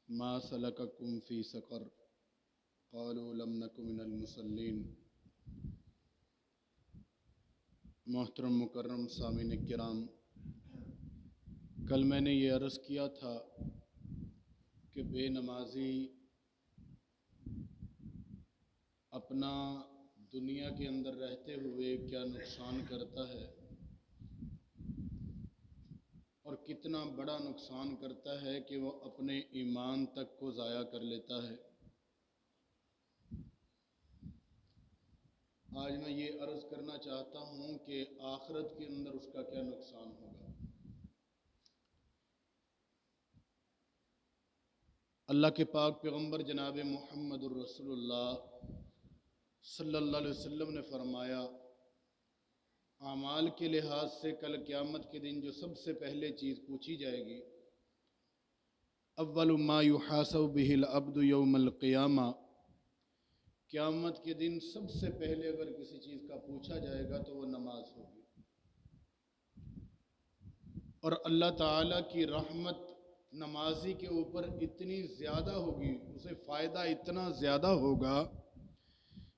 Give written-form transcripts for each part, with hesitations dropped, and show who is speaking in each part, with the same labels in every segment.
Speaker 1: ما سلککم فی سقر قالوا لم نک من المصلین۔ محترم مکرم سامعین کرام، کل میں نے یہ عرض کیا تھا کہ بے نمازی اپنا دنیا کے اندر رہتے ہوئے کیا نقصان کرتا ہے اور کتنا بڑا نقصان کرتا ہے کہ وہ اپنے ایمان تک کو ضائع کر لیتا ہے۔ آج میں یہ عرض کرنا چاہتا ہوں کہ آخرت کے اندر اس کا کیا نقصان ہوگا۔ اللہ کے پاک پیغمبر جناب محمد الرسول اللہ صلی اللہ علیہ وسلم نے فرمایا، اعمال کے لحاظ سے کل قیامت کے دن جو سب سے پہلے چیز پوچھی جائے گی، اول ما یحاسب بہ العبد یوم القیامہ، قیامت کے دن سب سے پہلے اگر کسی چیز کا پوچھا جائے گا تو وہ نماز ہوگی۔ اور اللہ تعالیٰ کی رحمت نمازی کے اوپر اتنی زیادہ ہوگی، اسے فائدہ اتنا زیادہ ہوگا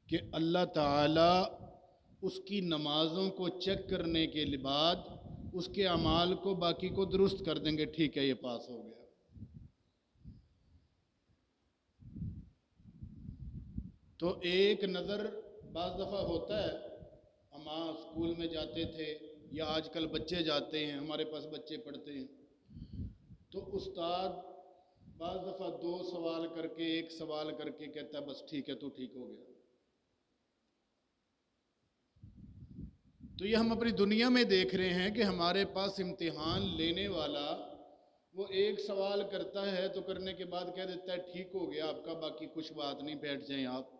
Speaker 1: کہ اللہ تعالیٰ اس کی نمازوں کو چیک کرنے کے بعد اس کے اعمال کو باقی کو درست کر دیں گے، ٹھیک ہے یہ پاس ہو گیا۔ تو ایک نظر بعض دفعہ ہوتا ہے، ہم اسکول میں جاتے تھے یا آج کل بچے جاتے ہیں، ہمارے پاس بچے پڑھتے ہیں، تو استاد بعض دفعہ 2 سوال کر کے 1 سوال کر کے کہتا ہے بس ٹھیک ہے تو ٹھیک ہو گیا۔ تو یہ ہم اپنی دنیا میں دیکھ رہے ہیں کہ ہمارے پاس امتحان لینے والا وہ 1 سوال کرتا ہے تو کرنے کے بعد کہہ دیتا ہے ٹھیک ہو گیا آپ کا، باقی کچھ بات نہیں، بیٹھ جائیں آپ۔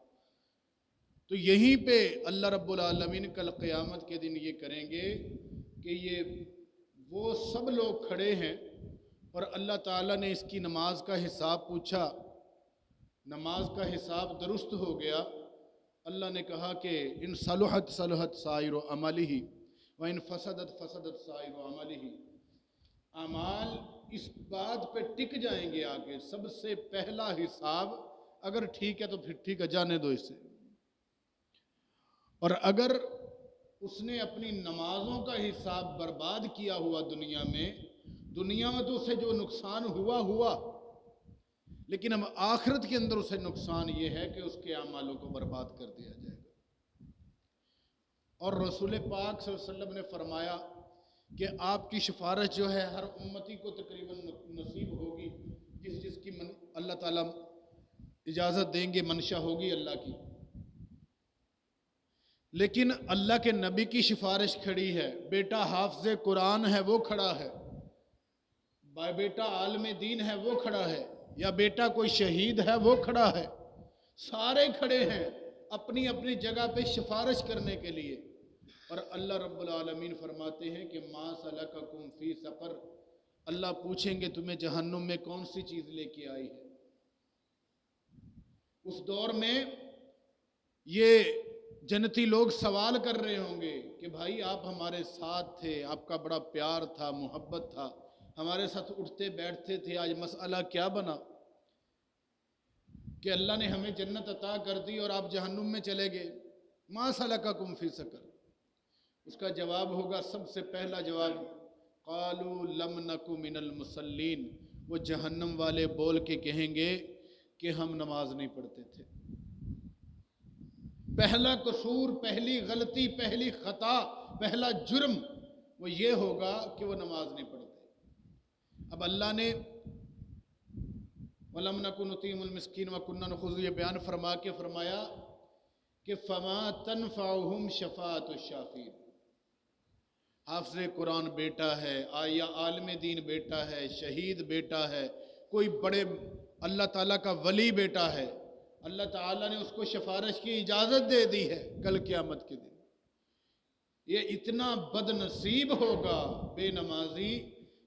Speaker 1: تو یہیں پہ اللہ رب العالمین کل قیامت کے دن یہ کریں گے کہ یہ وہ سب لوگ کھڑے ہیں اور اللہ تعالیٰ نے اس کی نماز کا حساب پوچھا، نماز کا حساب درست ہو گیا۔ اللہ نے کہا کہ ان صلحت صلحت سائر عملہ و ان فسدت فسدت سائر عملہ، اعمال اس بات پہ ٹک جائیں گے آگے، سب سے پہلا حساب اگر ٹھیک ہے تو پھر ٹھیک ہے، جانے دو اسے، اور اگر اس نے اپنی نمازوں کا حساب برباد کیا ہوا دنیا میں تو اسے جو نقصان ہوا، لیکن اب آخرت کے اندر اسے نقصان یہ ہے کہ اس کے اعمالوں کو برباد کر دیا جائے گا۔ اور رسول پاک صلی اللہ علیہ وسلم نے فرمایا کہ آپ کی سفارش جو ہے ہر امتی کو تقریباً نصیب ہوگی، جس کی اللہ تعالیٰ اجازت دیں گے، منشا ہوگی اللہ کی، لیکن اللہ کے نبی کی سفارش کھڑی ہے، بیٹا حافظ قرآن ہے وہ کھڑا ہے، بیٹا عالم دین ہے وہ کھڑا ہے، یا بیٹا کوئی شہید ہے وہ کھڑا ہے، سارے کھڑے ہیں اپنی اپنی جگہ پہ سفارش کرنے کے لیے۔ اور اللہ رب العالمین فرماتے ہیں کہ ما سلککم فی سقر، اللہ پوچھیں گے تمہیں جہنم میں کون سی چیز لے کے آئی ہے۔ اس دور میں یہ جنتی لوگ سوال کر رہے ہوں گے کہ بھائی آپ ہمارے ساتھ تھے، آپ کا بڑا پیار تھا، محبت تھا، ہمارے ساتھ اٹھتے بیٹھتے تھے، آج مسئلہ کیا بنا کہ اللہ نے ہمیں جنت عطا کر دی اور آپ جہنم میں چلے گئے؟ ما سلککم فی سقر، اس کا جواب ہوگا، سب سے پہلا جواب، قالوا لم نک من المصلین، وہ جہنم والے بول کے کہیں گے کہ ہم نماز نہیں پڑھتے تھے۔ پہلا قصور، پہلی غلطی، پہلی خطا، پہلا جرم وہ یہ ہوگا کہ وہ نماز نہیں پڑھتے۔ اب اللہ نے وَلَمْ نَكُ نُطِعِمُ الْمِسْكِينَ وَكُنَّا نَخُوضُ، یہ بیان فرما کے فرمایا کہ فَمَا تَنْفَعُهُمْ شَفَاعَةُ الشَّافِعِينَ، حافظ قرآن بیٹا ہے یا عالم دین بیٹا ہے، شہید بیٹا ہے، کوئی بڑے اللہ تعالیٰ کا ولی بیٹا ہے، اللہ تعالیٰ نے اس کو سفارش کی اجازت دے دی ہے، کل قیامت کے دن یہ اتنا بد نصیب ہوگا بے نمازی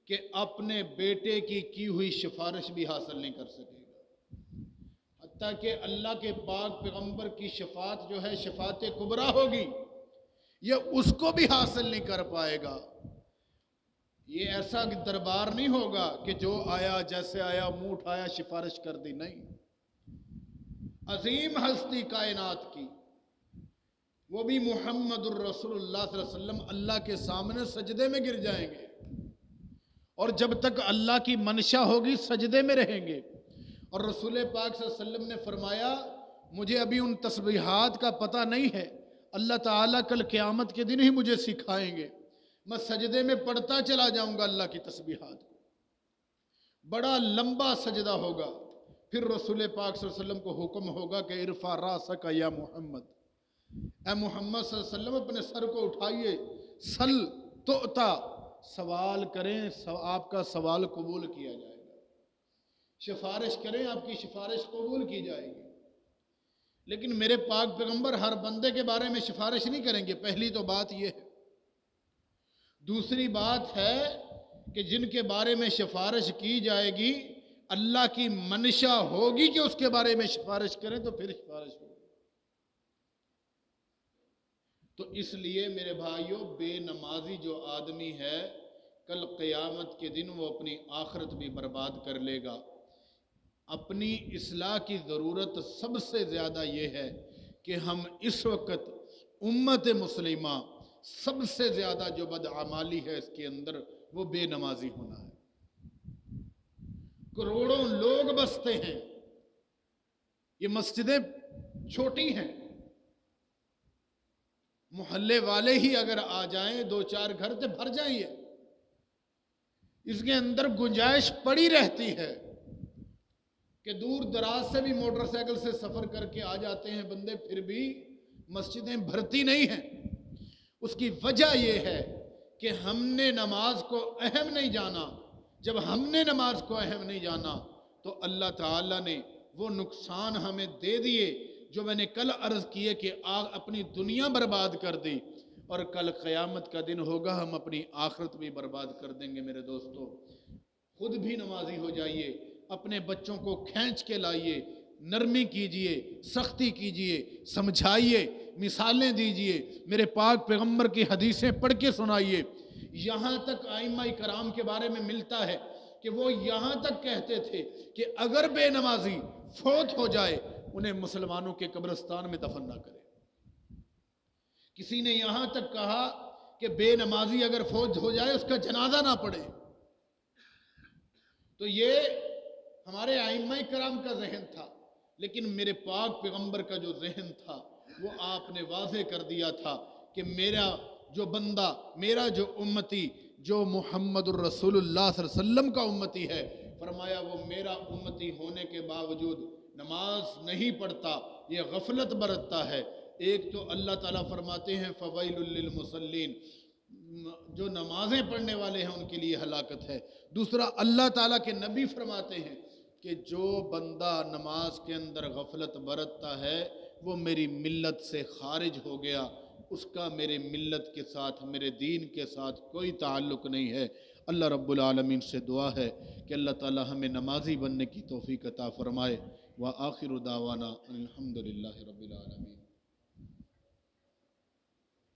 Speaker 1: کہ اپنے بیٹے کی ہوئی سفارش بھی حاصل نہیں کر سکے گا، حتیٰ کہ اللہ کے پاک پیغمبر کی شفاعت جو ہے شفاعت کبریٰ ہوگی، یہ اس کو بھی حاصل نہیں کر پائے گا۔ یہ ایسا دربار نہیں ہوگا کہ جو آیا جیسے آیا منہ اٹھایا سفارش کر دی، نہیں۔ عظیم ہستی کائنات کی، وہ بھی محمد الرسول اللہ صلی اللہ علیہ وسلم اللہ کے سامنے سجدے میں گر جائیں گے، اور جب تک اللہ کی منشا ہوگی سجدے میں رہیں گے۔ اور رسول پاک صلی اللہ علیہ وسلم نے فرمایا مجھے ابھی ان تسبیحات کا پتہ نہیں ہے، اللہ تعالیٰ کل قیامت کے دن ہی مجھے سکھائیں گے، میں سجدے میں پڑھتا چلا جاؤں گا اللہ کی تسبیحات کو۔ بڑا لمبا سجدہ ہوگا، پھر رسول پاک صلی اللہ علیہ وسلم کو حکم ہوگا کہ ارفع راسک یا محمد، اے محمد صلی اللہ علیہ وسلم اپنے سر کو اٹھائیے، سل تؤتا، سوال کریں آپ کا سوال قبول کیا جائے گا، سفارش کریں آپ کی سفارش قبول کی جائے گی۔ لیکن میرے پاک پیغمبر ہر بندے کے بارے میں سفارش نہیں کریں گے، پہلی تو بات یہ ہے۔ دوسری بات ہے کہ جن کے بارے میں سفارش کی جائے گی اللہ کی منشا ہوگی کہ اس کے بارے میں سفارش کریں تو پھر سفارش ہوگی۔ تو اس لیے میرے بھائیوں، بے نمازی جو آدمی ہے کل قیامت کے دن وہ اپنی آخرت بھی برباد کر لے گا۔ اپنی اصلاح کی ضرورت سب سے زیادہ یہ ہے کہ ہم اس وقت امت مسلمہ سب سے زیادہ جو بدعمالی ہے اس کے اندر وہ بے نمازی ہونا ہے۔ کروڑوں لوگ بستے ہیں، یہ مسجدیں چھوٹی ہیں، محلے والے ہی اگر آ جائیں دو چار گھر تو بھر جائیں، اس کے اندر گنجائش پڑی رہتی ہے کہ دور دراز سے بھی موٹر سائیکل سے سفر کر کے آ جاتے ہیں بندے، پھر بھی مسجدیں بھرتی نہیں ہیں۔ اس کی وجہ یہ ہے کہ ہم نے نماز کو اہم نہیں جانا۔ جب ہم نے نماز کو اہم نہیں جانا تو اللہ تعالیٰ نے وہ نقصان ہمیں دے دیے جو میں نے کل عرض کیے کہ اپنی دنیا برباد کر دی، اور کل قیامت کا دن ہوگا ہم اپنی آخرت بھی برباد کر دیں گے۔ میرے دوستو، خود بھی نمازی ہو جائیے، اپنے بچوں کو کھینچ کے لائیے، نرمی کیجئے، سختی کیجئے، سمجھائیے، مثالیں دیجئے، میرے پاک پیغمبر کی حدیثیں پڑھ کے سنائیے۔ یہاں تک ائمہ کرام کے بارے میں ملتا ہے کہ وہ یہاں تک کہتے تھے کہ اگر بے نمازی فوت ہو جائے انہیں مسلمانوں کے قبرستان میں دفن نہ کرے۔ کسی نے یہاں تک کہا کہ بے نمازی اگر فوت ہو جائے اس کا جنازہ نہ پڑھے۔ تو یہ ہمارے ائمہ کرام کا ذہن تھا، لیکن میرے پاک پیغمبر کا جو ذہن تھا وہ آپ نے واضح کر دیا تھا کہ میرا جو بندہ، میرا جو امتی، جو محمد الرسول اللہ صلی اللہ علیہ وسلم کا امتی ہے، فرمایا وہ میرا امتی ہونے کے باوجود نماز نہیں پڑھتا، یہ غفلت برتتا ہے۔ ایک تو اللہ تعالیٰ فرماتے ہیں فَوَيْلٌ لِّلْمُصَلِّينَ، جو نمازیں پڑھنے والے ہیں ان کے لیے ہلاکت ہے۔ دوسرا اللہ تعالیٰ کے نبی فرماتے ہیں کہ جو بندہ نماز کے اندر غفلت برتتا ہے وہ میری ملت سے خارج ہو گیا، اس کا میرے ملت کے ساتھ، میرے دین کے ساتھ کوئی تعلق نہیں ہے۔ اللہ رب العالمین سے دعا ہے کہ اللہ تعالیٰ ہمیں نمازی بننے کی توفیق عطا فرمائے۔ وآخر دعوانا الحمدللہ رب العالمین۔